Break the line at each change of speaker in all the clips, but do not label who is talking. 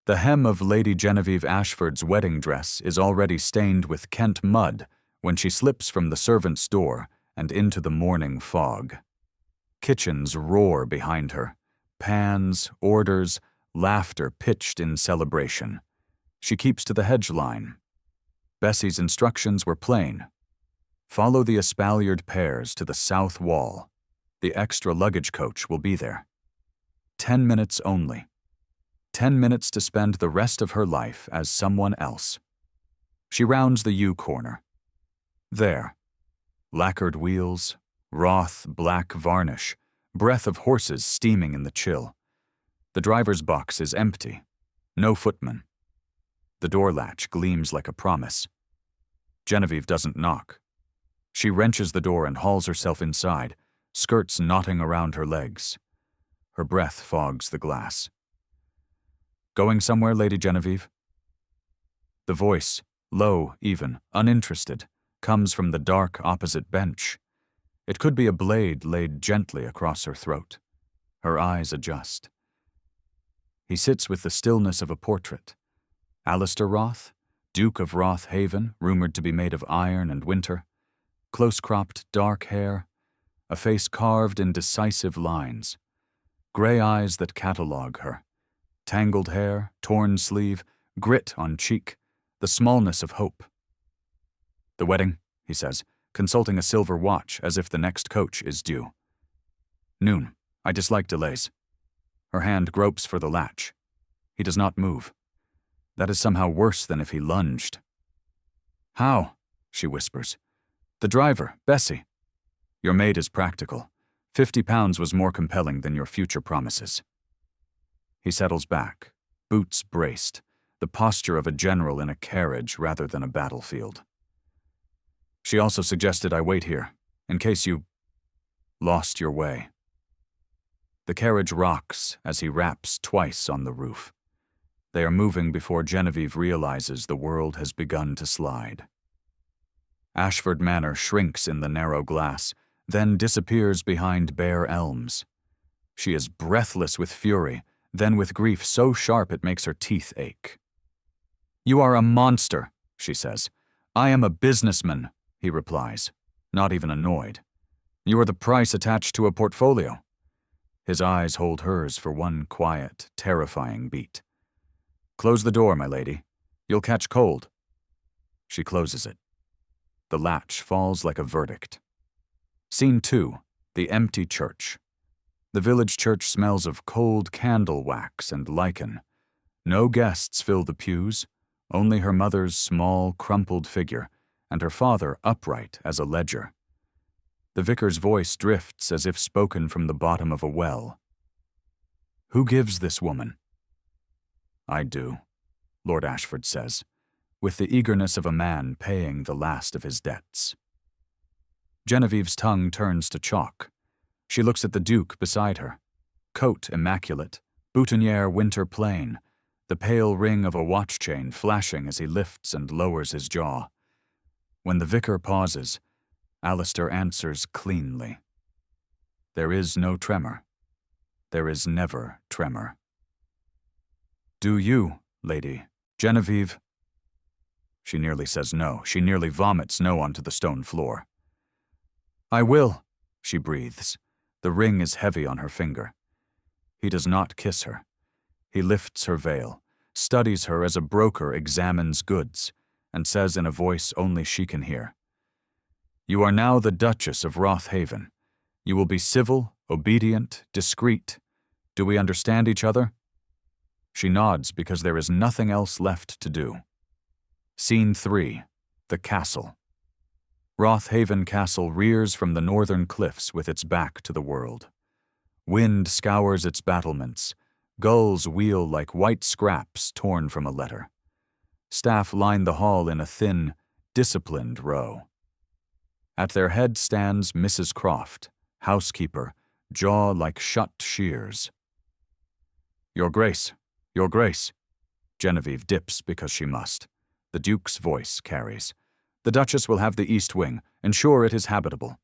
The hem of Lady Genevieve Ashford's wedding dress is already stained with Kent mud when she slips from the servant's door and into the morning fog. Kitchens roar behind her, pans, orders, laughter pitched in celebration. She keeps to the hedge line. Bessie's instructions were plain. Follow the espaliered pairs to the south wall. The extra luggage coach will be there. 10 minutes only. 10 minutes to spend the rest of her life as someone else. She rounds the U-corner. There. Lacquered wheels, Roth black varnish, breath of horses steaming in the chill. The driver's box is empty. No footman. The door latch gleams like a promise. Genevieve doesn't knock. She wrenches the door and hauls herself inside, skirts knotting around her legs. Her breath fogs the glass. Going somewhere, Lady Genevieve? The voice, low even, uninterested, comes from the dark opposite bench. It could be a blade laid gently across her throat. Her eyes adjust. He sits with the stillness of a portrait. Alistair Roth, Duke of Roth Haven, rumored to be made of iron and winter. Close-cropped dark hair, a face carved in decisive lines. Gray eyes that catalogue her. Tangled hair, torn sleeve, grit on cheek, the smallness of hope. The wedding, he says, consulting a silver watch as if the next coach is due. Noon. I dislike delays. Her hand gropes for the latch. He does not move. That is somehow worse than if he lunged. How? She whispers. The driver, Bessie. Your maid is practical. £50 was more compelling than your future promises. He settles back, boots braced, the posture of a general in a carriage rather than a battlefield. She also suggested I wait here, in case you lost your way. The carriage rocks as he raps twice on the roof. They are moving before Genevieve realizes the world has begun to slide. Ashford Manor shrinks in the narrow glass, then disappears behind bare elms. She is breathless with fury, then with grief so sharp it makes her teeth ache. You are a monster, she says. I am a businessman, he replies, not even annoyed. You are the price attached to a portfolio. His eyes hold hers for one quiet, terrifying beat. Close the door, my lady. You'll catch cold. She closes it. The latch falls like a verdict. Scene 2, the empty church. The village church smells of cold candle wax and lichen. No guests fill the pews, only her mother's small, crumpled figure, and her father upright as a ledger. The vicar's voice drifts as if spoken from the bottom of a well. Who gives this woman? I do, Lord Ashford says, with the eagerness of a man paying the last of his debts. Genevieve's tongue turns to chalk. She looks at the Duke beside her. Coat immaculate, boutonniere winter plain, the pale ring of a watch chain flashing as he lifts and lowers his jaw. When the vicar pauses, Alistair answers cleanly. There is no tremor. There is never tremor. Do you, Lady Genevieve? She nearly says no. She nearly vomits no onto the stone floor. I will, she breathes. The ring is heavy on her finger. He does not kiss her. He lifts her veil, studies her as a broker examines goods, and says in a voice only she can hear, You are now the Duchess of Roth Haven. You will be civil, obedient, discreet. Do we understand each other? She nods because there is nothing else left to do. Scene 3, the castle. Roth Haven Castle rears from the northern cliffs with its back to the world. Wind scours its battlements. Gulls wheel like white scraps torn from a letter. Staff line the hall in a thin, disciplined row. At their head stands Mrs. Croft, housekeeper, jaw like shut shears. Your Grace, Your Grace. Genevieve dips because she must. The Duke's voice carries. The Duchess will have the east wing. Ensure it is habitable.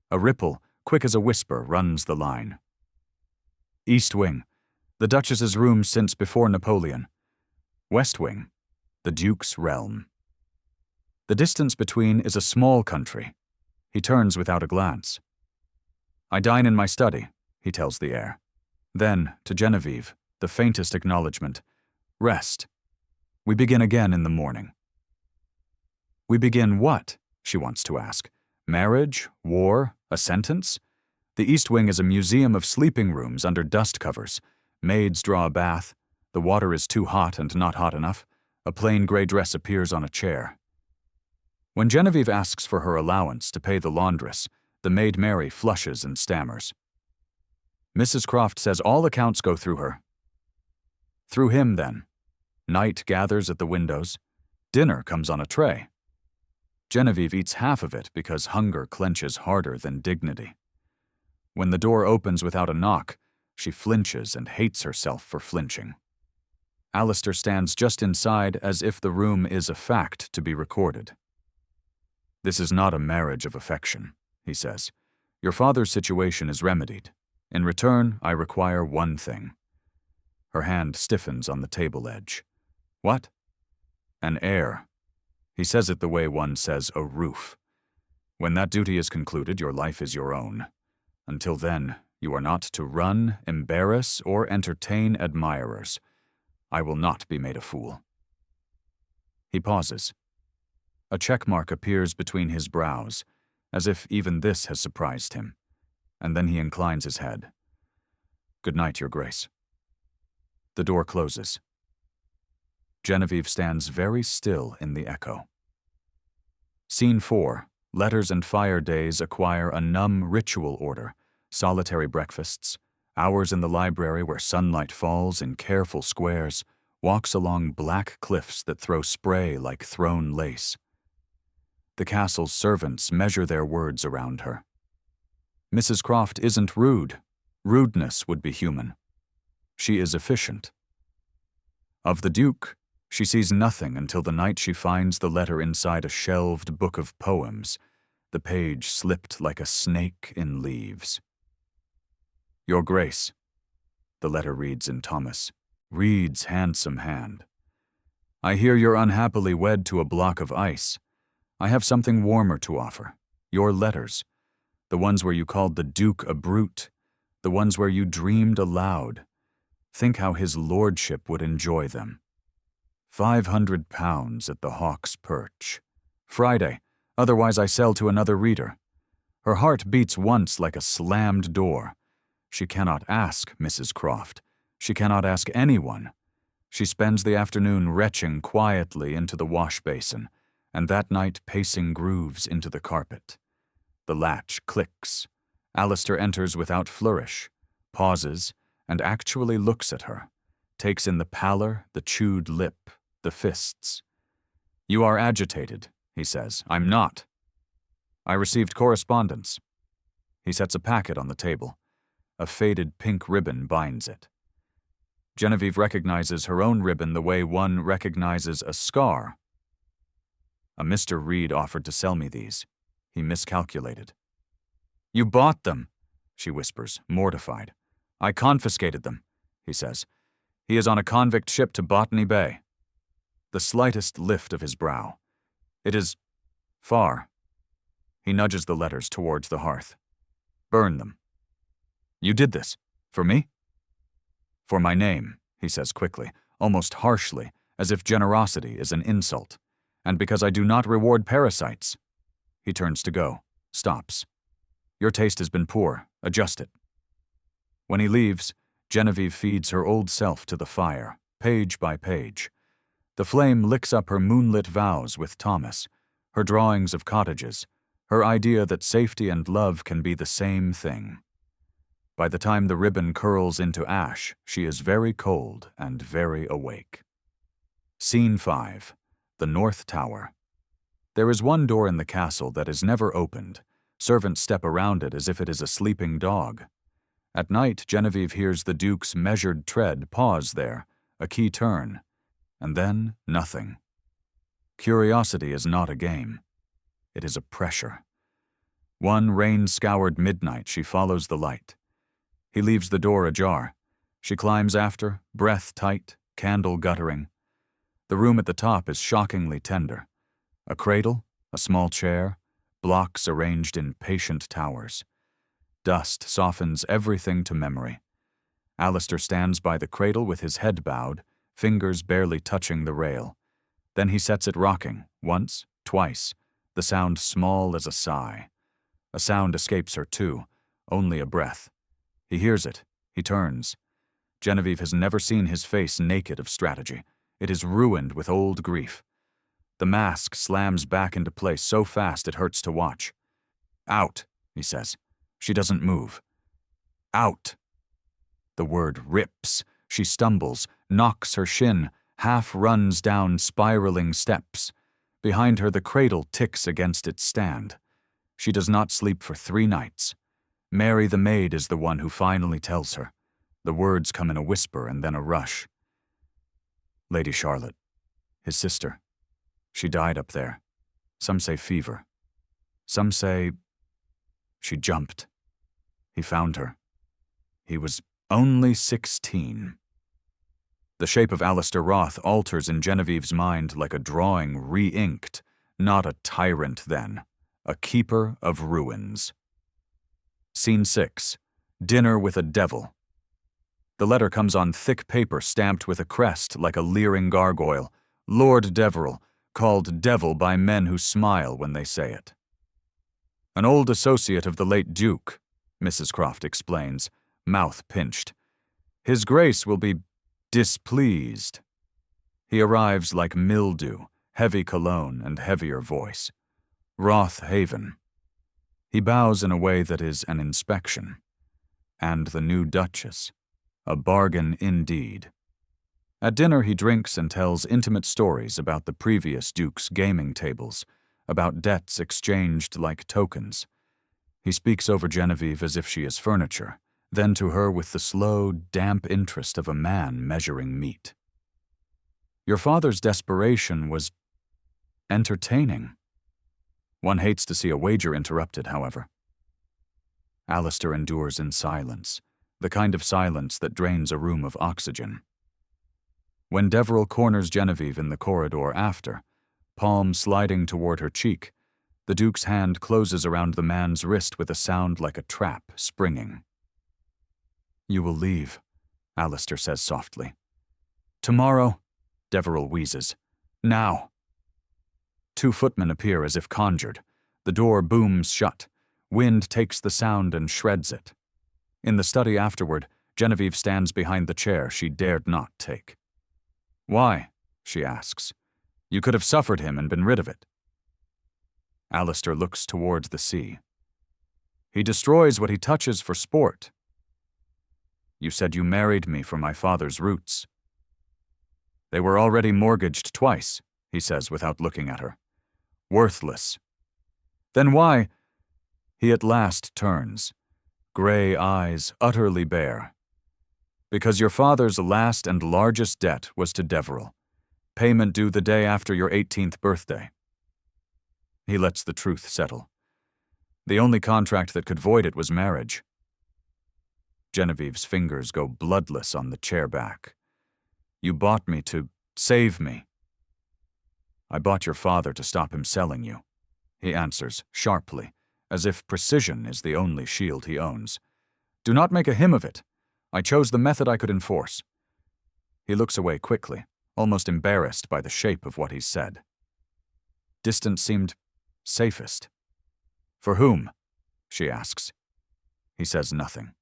A ripple, quick as a whisper, runs the line. East wing. The Duchess's room since before Napoleon. West Wing. The Duke's realm. The distance between is a small country. He turns without a glance. I dine in my study, he tells the heir. Then, to Genevieve, the faintest acknowledgement. Rest. We begin again in the morning. We begin what? She wants to ask. Marriage? War? A sentence? The East Wing is a museum of sleeping rooms under dust covers. Maids draw a bath. The water is too hot and not hot enough. A plain gray dress appears on a chair. When Genevieve asks for her allowance to pay the laundress, the maid Mary flushes and stammers. Mrs. Croft says all accounts go through her. Through him, then. Night gathers at the windows. Dinner comes on a tray. Genevieve eats half of it because hunger clenches harder than dignity. When the door opens without a knock, she flinches and hates herself for flinching. Alistair stands just inside as if the room is a fact to be recorded. This is not a marriage of affection, he says. Your father's situation is remedied. In return, I require one thing. Her hand stiffens on the table edge. What? An heir. He says it the way one says a roof. When that duty is concluded, your life is your own. Until then, you are not to run, embarrass, or entertain admirers. I will not be made a fool. He pauses. A checkmark appears between his brows, as if even this has surprised him, and then he inclines his head. Good night, Your Grace. The door closes. Genevieve stands very still in the echo. Scene 4. Letters and fire days acquire a numb ritual order, solitary breakfasts, hours in the library where sunlight falls in careful squares, walks along black cliffs that throw spray like thrown lace. The castle's servants measure their words around her. Mrs. Croft isn't rude. Rudeness would be human. She is efficient. Of the Duke, she sees nothing until the night she finds the letter inside a shelved book of poems, the page slipped like a snake in leaves. Your Grace, the letter reads in Thomas, Reed's handsome hand. I hear you're unhappily wed to a block of ice. I have something warmer to offer. Your letters. The ones where you called the Duke a brute. The ones where you dreamed aloud. Think how his lordship would enjoy them. £500 at the Hawk's Perch. Friday, otherwise I sell to another reader. Her heart beats once like a slammed door. She cannot ask Mrs. Croft. She cannot ask anyone. She spends the afternoon retching quietly into the wash basin, and that night pacing grooves into the carpet. The latch clicks. Alistair enters without flourish, pauses, and actually looks at her, takes in the pallor, the chewed lip, the fists. You are agitated, he says. I'm not. I received correspondence. He sets a packet on the table. A faded pink ribbon binds it. Genevieve recognizes her own ribbon the way one recognizes a scar. A Mr. Reed offered to sell me these. He miscalculated. You bought them, she whispers, mortified. I confiscated them, he says. He is on a convict ship to Botany Bay. The slightest lift of his brow. It is far. He nudges the letters towards the hearth. Burn them. You did this. For me? For my name, he says quickly, almost harshly, as if generosity is an insult. And because I do not reward parasites. He turns to go, stops. Your taste has been poor. Adjust it. When he leaves, Genevieve feeds her old self to the fire, page by page. The flame licks up her moonlit vows with Thomas, her drawings of cottages, her idea that safety and love can be the same thing. By the time the ribbon curls into ash, she is very cold and very awake. Scene 5. The North Tower. There is one door in the castle that is never opened. Servants step around it as if it is a sleeping dog. At night, Genevieve hears the Duke's measured tread pause there, a key turn, and then nothing. Curiosity is not a game. It is a pressure. One rain-scoured midnight, she follows the light. He leaves the door ajar. She climbs after, breath tight, candle guttering. The room at the top is shockingly tender. A cradle, a small chair, blocks arranged in patient towers. Dust softens everything to memory. Alistair stands by the cradle with his head bowed, fingers barely touching the rail. Then he sets it rocking, once, twice, the sound small as a sigh. A sound escapes her too, only a breath. He hears it. He turns. Genevieve has never seen his face naked of strategy. It is ruined with old grief. The mask slams back into place so fast it hurts to watch. "Out," he says. She doesn't move. "Out." The word rips. She stumbles, knocks her shin, half runs down spiraling steps. Behind her, the cradle ticks against its stand. She does not sleep for 3 nights. Mary the maid is the one who finally tells her. The words come in a whisper and then a rush. "Lady Charlotte, his sister. She died up there. Some say fever. Some say she jumped. He found her. He was only 16. The shape of Alistair Roth alters in Genevieve's mind like a drawing re-inked, not a tyrant then, a keeper of ruins. Scene 6. Dinner with a devil. The letter comes on thick paper stamped with a crest like a leering gargoyle. Lord Deverell, called devil by men who smile when they say it. "An old associate of the late Duke," Mrs. Croft explains, mouth pinched. "His Grace will be displeased." He arrives like mildew, heavy cologne and heavier voice. Roth Haven. He bows in a way that is an inspection. And the new Duchess. A bargain indeed. At dinner he drinks and tells intimate stories about the previous Duke's gaming tables, about debts exchanged like tokens. He speaks over Genevieve as if she is furniture, then to her with the slow, damp interest of a man measuring meat. "Your father's desperation was entertaining." One hates to see a wager interrupted, however. Alistair endures in silence, the kind of silence that drains a room of oxygen. When Deverell corners Genevieve in the corridor after, palm sliding toward her cheek, the Duke's hand closes around the man's wrist with a sound like a trap springing. "You will leave," Alistair says softly. "Tomorrow," Deverell wheezes. "Now." 2 footmen appear as if conjured. The door booms shut. Wind takes the sound and shreds it. In the study afterward, Genevieve stands behind the chair she dared not take. "Why?" she asks. "You could have suffered him and been rid of it." Alistair looks towards the sea. "He destroys what he touches for sport." "You said you married me for my father's roots." "They were already mortgaged twice," he says without looking at her. "Worthless." "Then why—" He at last turns. Gray eyes utterly bare. "Because your father's last and largest debt was to Deverell. Payment due the day after your 18th birthday. He lets the truth settle. The only contract that could void it was marriage. Genevieve's fingers go bloodless on the chair back. "You bought me to save me." "I bought your father to stop him selling you," he answers sharply, as if precision is the only shield he owns. "Do not make a hymn of it. I chose the method I could enforce." He looks away quickly, almost embarrassed by the shape of what he said. Distance seemed safest. "For whom?" she asks. He says nothing.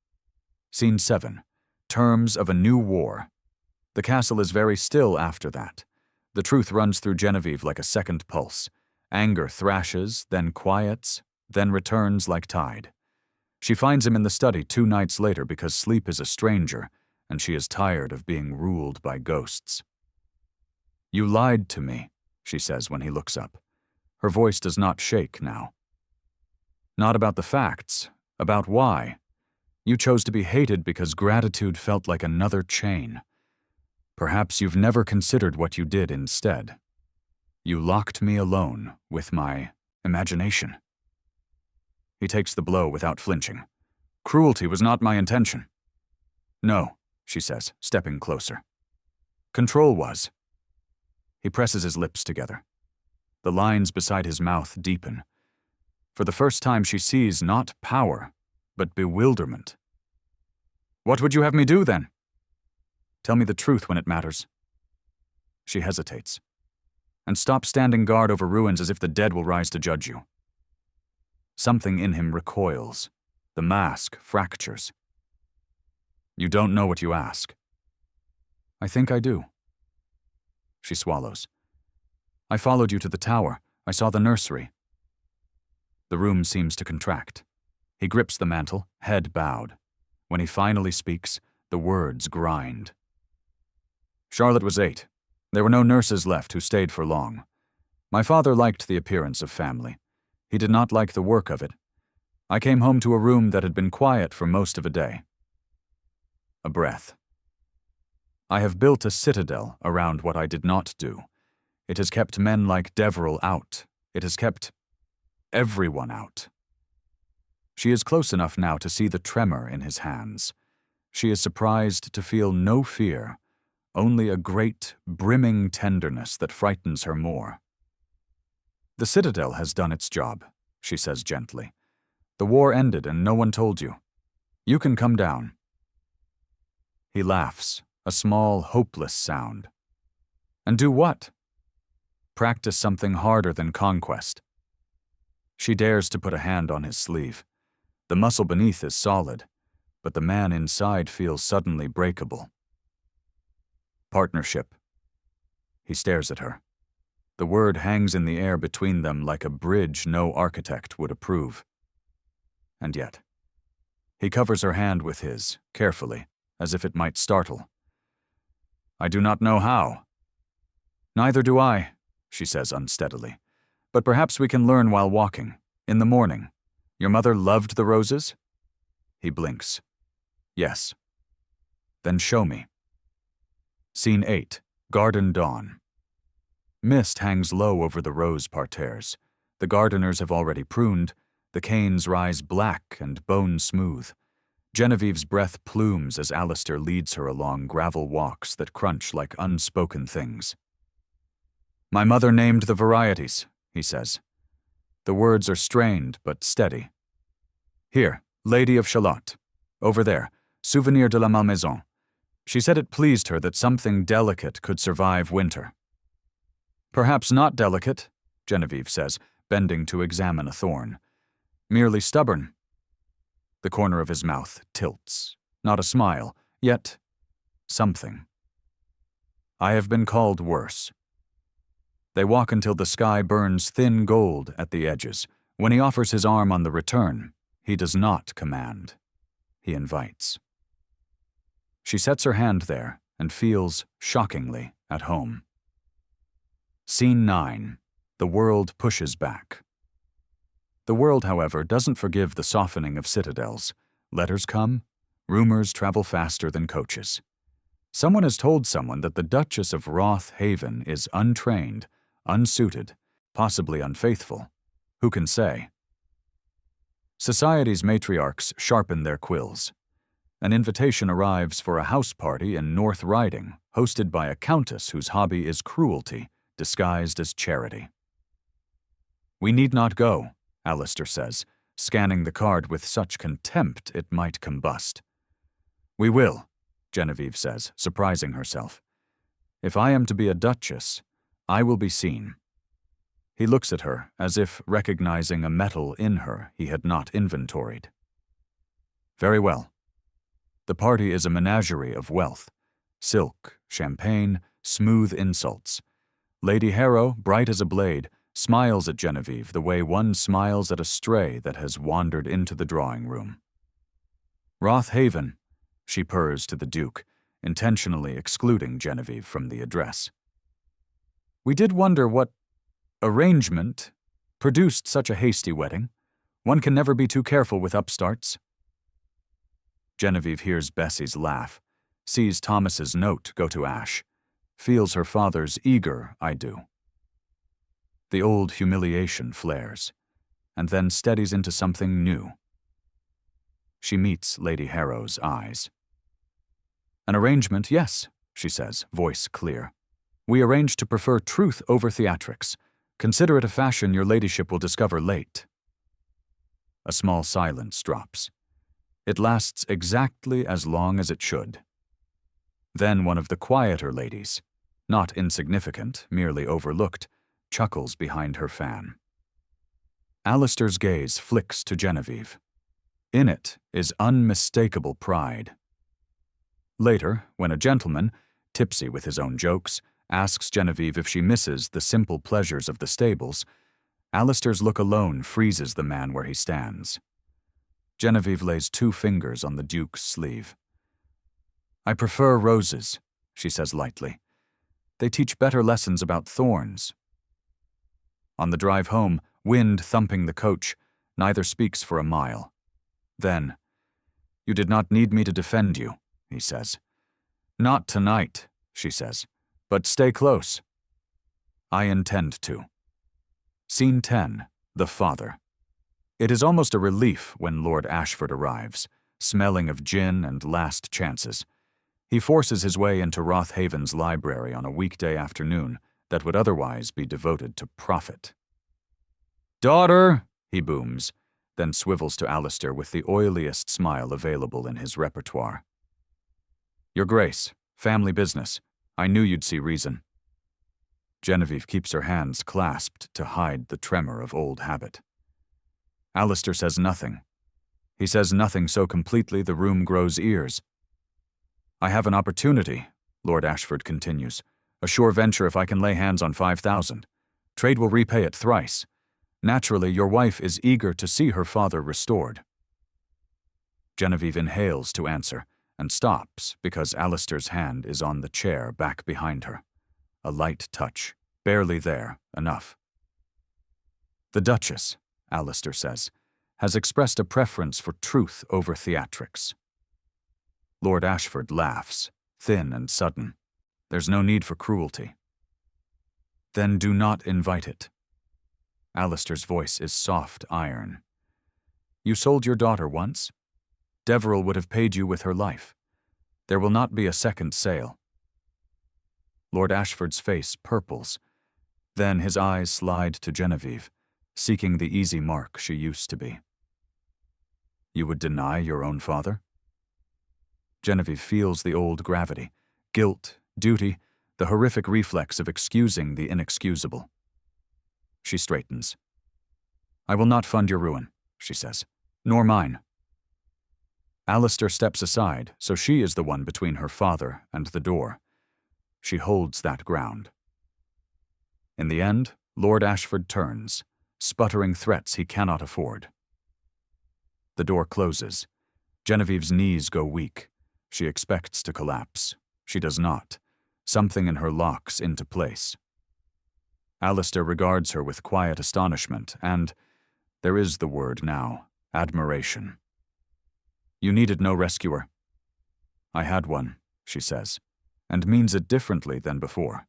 Scene 7. Terms of a new war. The castle is very still after that. The truth runs through Genevieve like a second pulse. Anger thrashes, then quiets, then returns like tide. She finds him in the study 2 nights later because sleep is a stranger, and she is tired of being ruled by ghosts. "You lied to me," she says when he looks up. Her voice does not shake now. "Not about the facts, about why. You chose to be hated because gratitude felt like another chain. Perhaps you've never considered what you did instead. You locked me alone with my imagination." He takes the blow without flinching. "Cruelty was not my intention." "No," she says, stepping closer. Control was. He presses his lips together. The lines beside his mouth deepen. For the first time she sees not power, but bewilderment. What would you have me do, then? Tell me the truth when it matters. She hesitates. And stop standing guard over ruins as if the dead will rise to judge you. Something in him recoils. The mask fractures. You don't know what you ask. I think I do. She swallows. I followed you to the tower. I saw the nursery. The room seems to contract. He grips the mantle, head bowed. When he finally speaks, the words grind. Charlotte was 8. There were no nurses left who stayed for long. My father liked the appearance of family. He did not like the work of it. I came home to a room that had been quiet for most of a day. A breath. I have built a citadel around what I did not do. It has kept men like Deverell out. It has kept everyone out. She is close enough now to see the tremor in his hands. She is surprised to feel no fear, only a great, brimming tenderness that frightens her more. The citadel has done its job, she says gently. The war ended and no one told you. You can come down. He laughs, a small, hopeless sound. And do what? Practice something harder than conquest. She dares to put a hand on his sleeve. The muscle beneath is solid, but the man inside feels suddenly breakable. Partnership. He stares at her. The word hangs in the air between them like a bridge no architect would approve. And yet, he covers her hand with his, carefully, as if it might startle. I do not know how. Neither do I, she says unsteadily. But perhaps we can learn while walking, in the morning. Your mother loved the roses? He blinks. Yes. Then show me. Scene 8. Garden Dawn. Mist hangs low over the rose parterres. The gardeners have already pruned. The canes rise black and bone-smooth. Genevieve's breath plumes as Alistair leads her along gravel walks that crunch like unspoken things. My mother named the varieties, he says. The words are strained but steady. Here, Lady of Shalott. Over there, Souvenir de la Malmaison. She said it pleased her that something delicate could survive winter. Perhaps not delicate, Genevieve says, bending to examine a thorn. Merely stubborn. The corner of his mouth tilts. Not a smile, yet something. I have been called worse. They walk until the sky burns thin gold at the edges. When he offers his arm on the return, he does not command. He invites. She sets her hand there and feels, shockingly, at home. Scene 9. The world pushes back. The world, however, doesn't forgive the softening of citadels. Letters come. Rumors travel faster than coaches. Someone has told someone that the Duchess of Roth Haven is untrained, unsuited, possibly unfaithful. Who can say? Society's matriarchs sharpen their quills. An invitation arrives for a house party in North Riding, hosted by a countess whose hobby is cruelty, disguised as charity. We need not go, Alistair says, scanning the card with such contempt it might combust. We will, Genevieve says, surprising herself. If I am to be a duchess, I will be seen. He looks at her as if recognizing a metal in her he had not inventoried. Very well. The party is a menagerie of wealth. Silk, champagne, smooth insults. Lady Harrow, bright as a blade, smiles at Genevieve the way one smiles at a stray that has wandered into the drawing room. Roth Haven, she purrs to the Duke, intentionally excluding Genevieve from the address. We did wonder what arrangement produced such a hasty wedding. One can never be too careful with upstarts. Genevieve hears Bessie's laugh, sees Thomas's note go to Ash, feels her father's eager I do. The old humiliation flares, and then steadies into something new. She meets Lady Harrow's eyes. An arrangement, yes, she says, voice clear. We arrange to prefer truth over theatrics. Consider it a fashion your ladyship will discover late. A small silence drops. It lasts exactly as long as it should. Then one of the quieter ladies, not insignificant, merely overlooked, chuckles behind her fan. Alistair's gaze flicks to Genevieve. In it is unmistakable pride. Later, when a gentleman, tipsy with his own jokes, asks Genevieve if she misses the simple pleasures of the stables, Alistair's look alone freezes the man where he stands. Genevieve lays 2 fingers on the Duke's sleeve. I prefer roses, she says lightly. They teach better lessons about thorns. On the drive home, wind thumping the coach, neither speaks for a mile. Then, you did not need me to defend you, he says. Not tonight, she says, but stay close. I intend to. Scene 10, The Father. It is almost a relief when Lord Ashford arrives, smelling of gin and last chances. He forces his way into Roth Haven's library on a weekday afternoon that would otherwise be devoted to profit. Daughter, he booms, then swivels to Alistair with the oiliest smile available in his repertoire. Your Grace, family business. I knew you'd see reason. Genevieve keeps her hands clasped to hide the tremor of old habit. Alistair says nothing. He says nothing so completely the room grows ears. I have an opportunity, Lord Ashford continues. A sure venture if I can lay hands on 5,000. Trade will repay it thrice. Naturally, your wife is eager to see her father restored. Genevieve inhales to answer, and stops because Alistair's hand is on the chair back behind her. A light touch, barely there, enough. The Duchess, Alistair says, has expressed a preference for truth over theatrics. Lord Ashford laughs, thin and sudden. There's no need for cruelty. Then do not invite it. Alistair's voice is soft iron. You sold your daughter once? Deverell would have paid you with her life. There will not be a second sale. Lord Ashford's face purples. Then his eyes slide to Genevieve, seeking the easy mark she used to be. You would deny your own father? Genevieve feels the old gravity, guilt, duty, the horrific reflex of excusing the inexcusable. She straightens. I will not fund your ruin, she says, nor mine. Alistair steps aside, so she is the one between her father and the door. She holds that ground. In the end, Lord Ashford turns, sputtering threats he cannot afford. The door closes. Genevieve's knees go weak. She expects to collapse. She does not. Something in her locks into place. Alistair regards her with quiet astonishment and, there is the word now, admiration. You needed no rescuer. I had one, she says, and means it differently than before.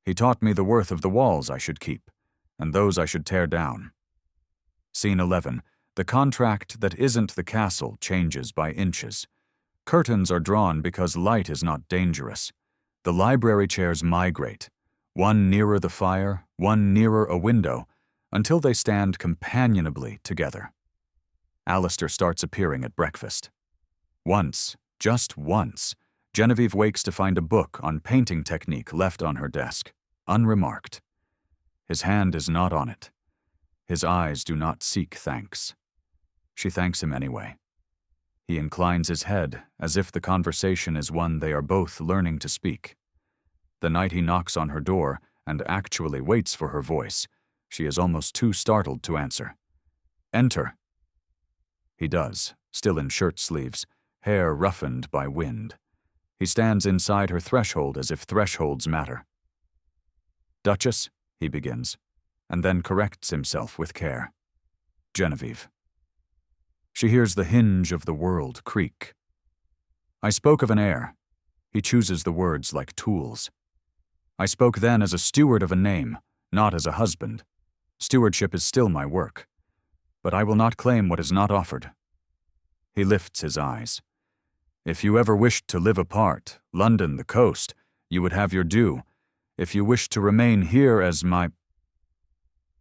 He taught me the worth of the walls I should keep, and those I should tear down. Scene 11. The contract that isn't the castle changes by inches. Curtains are drawn because light is not dangerous. The library chairs migrate, one nearer the fire, one nearer a window, until they stand companionably together. Alistair starts appearing at breakfast. Once, just once, Genevieve wakes to find a book on painting technique left on her desk, unremarked. His hand is not on it. His eyes do not seek thanks. She thanks him anyway. He inclines his head as if the conversation is one they are both learning to speak. The night he knocks on her door and actually waits for her voice, she is almost too startled to answer. Enter. He does, still in shirt sleeves, hair roughened by wind. He stands inside her threshold as if thresholds matter. Duchess, he begins, and then corrects himself with care. Genevieve. She hears the hinge of the world creak. I spoke of an heir. He chooses the words like tools. I spoke then as a steward of a name, not as a husband. Stewardship is still my work. But I will not claim what is not offered. He lifts his eyes. If you ever wished to live apart, London the coast, you would have your due. If you wished to remain here as my—"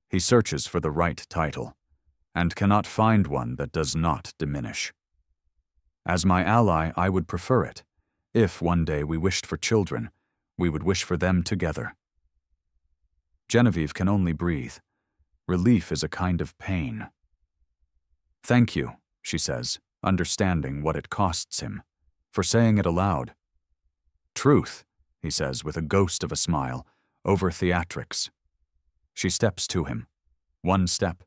He searches for the right title, and cannot find one that does not diminish. As my ally, I would prefer it. If one day we wished for children, we would wish for them together. Genevieve can only breathe. Relief is a kind of pain. "Thank you," she says, understanding what it costs him, for saying it aloud. "Truth," he says with a ghost of a smile, over theatrics. She steps to him. One step,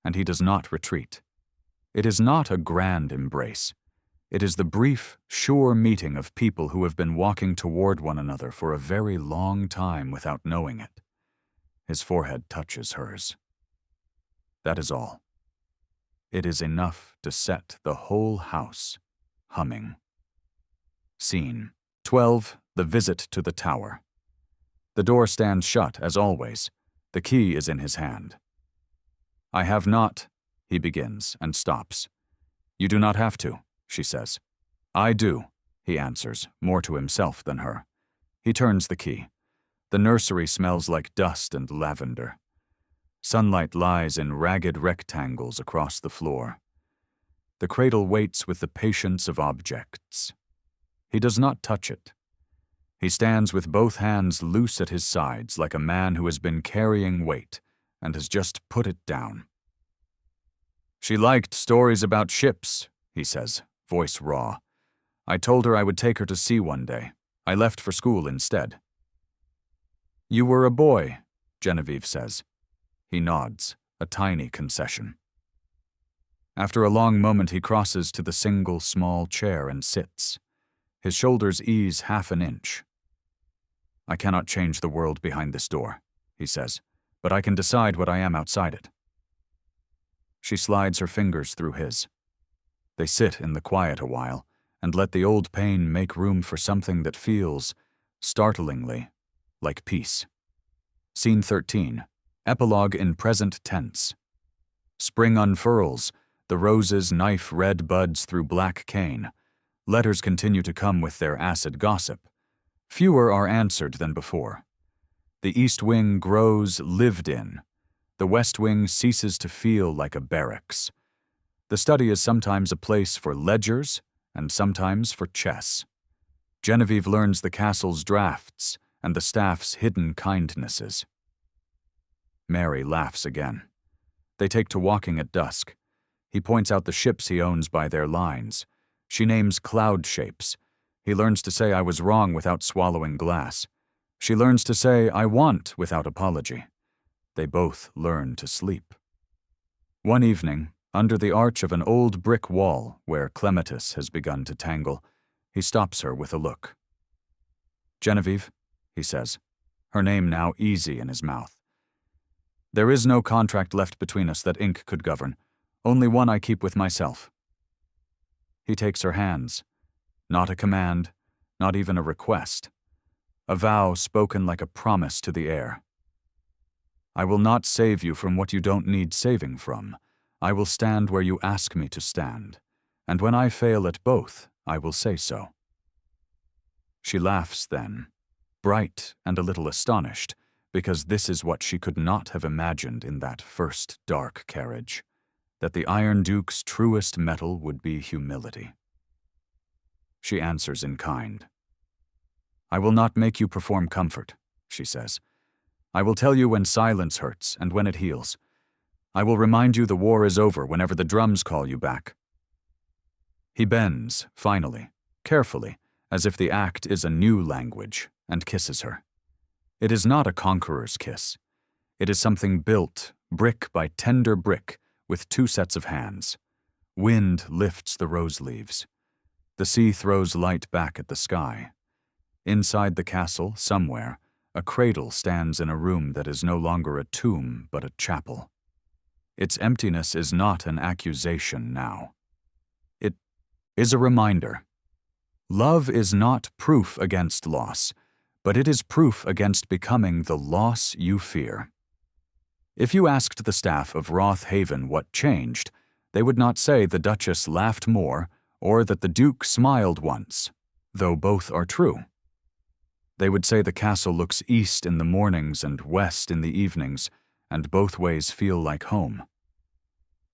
and he does not retreat. It is not a grand embrace. It is the brief, sure meeting of people who have been walking toward one another for a very long time without knowing it. His forehead touches hers. That is all. It is enough to set the whole house humming. Scene 12. The visit to the tower. The door stands shut, as always. The key is in his hand. "I have not," he begins and stops. "You do not have to," she says. "I do," he answers, more to himself than her. He turns the key. The nursery smells like dust and lavender. Sunlight lies in ragged rectangles across the floor. The cradle waits with the patience of objects. He does not touch it. He stands with both hands loose at his sides like a man who has been carrying weight and has just put it down. "She liked stories about ships," he says, voice raw. "I told her I would take her to sea one day. I left for school instead." "You were a boy," Genevieve says. He nods, a tiny concession. After a long moment he crosses to the single small chair and sits. His shoulders ease half an inch. "I cannot change the world behind this door," he says, "but I can decide what I am outside it." She slides her fingers through his. They sit in the quiet a while and let the old pain make room for something that feels, startlingly, like peace. Scene 13. Epilogue in present tense. Spring unfurls, the roses knife red buds through black cane. Letters continue to come with their acid gossip. Fewer are answered than before. The east wing grows lived in. The west wing ceases to feel like a barracks. The study is sometimes a place for ledgers and sometimes for chess. Genevieve learns the castle's drafts and the staff's hidden kindnesses. Mary laughs again. They take to walking at dusk. He points out the ships he owns by their lines. She names cloud shapes. He learns to say I was wrong without swallowing glass. She learns to say I want without apology. They both learn to sleep. One evening, under the arch of an old brick wall where clematis has begun to tangle, he stops her with a look. "Genevieve," he says, her name now easy in his mouth. "There is no contract left between us that ink could govern, only one I keep with myself." He takes her hands. Not a command, not even a request. A vow spoken like a promise to the air. "I will not save you from what you don't need saving from. I will stand where you ask me to stand, and when I fail at both, I will say so." She laughs then, bright and a little astonished, because this is what she could not have imagined in that first dark carriage, that the Iron Duke's truest metal would be humility. She answers in kind. "I will not make you perform comfort," she says. "I will tell you when silence hurts and when it heals. I will remind you the war is over whenever the drums call you back." He bends, finally, carefully, as if the act is a new language, and kisses her. It is not a conqueror's kiss. It is something built, brick by tender brick, with two sets of hands. Wind lifts the rose leaves. The sea throws light back at the sky. Inside the castle, somewhere, a cradle stands in a room that is no longer a tomb but a chapel. Its emptiness is not an accusation now. It is a reminder. Love is not proof against loss, but it is proof against becoming the loss you fear. If you asked the staff of Roth Haven what changed, they would not say the Duchess laughed more or that the Duke smiled once, though both are true. They would say the castle looks east in the mornings and west in the evenings, and both ways feel like home.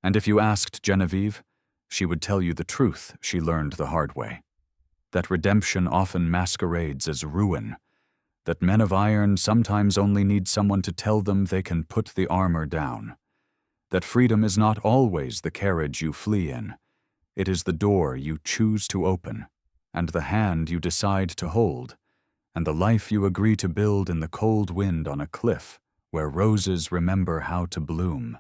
And if you asked Genevieve, she would tell you the truth she learned the hard way, that redemption often masquerades as ruin, that men of iron sometimes only need someone to tell them they can put the armor down, that freedom is not always the carriage you flee in, it is the door you choose to open, and the hand you decide to hold, and the life you agree to build in the cold wind on a cliff where roses remember how to bloom.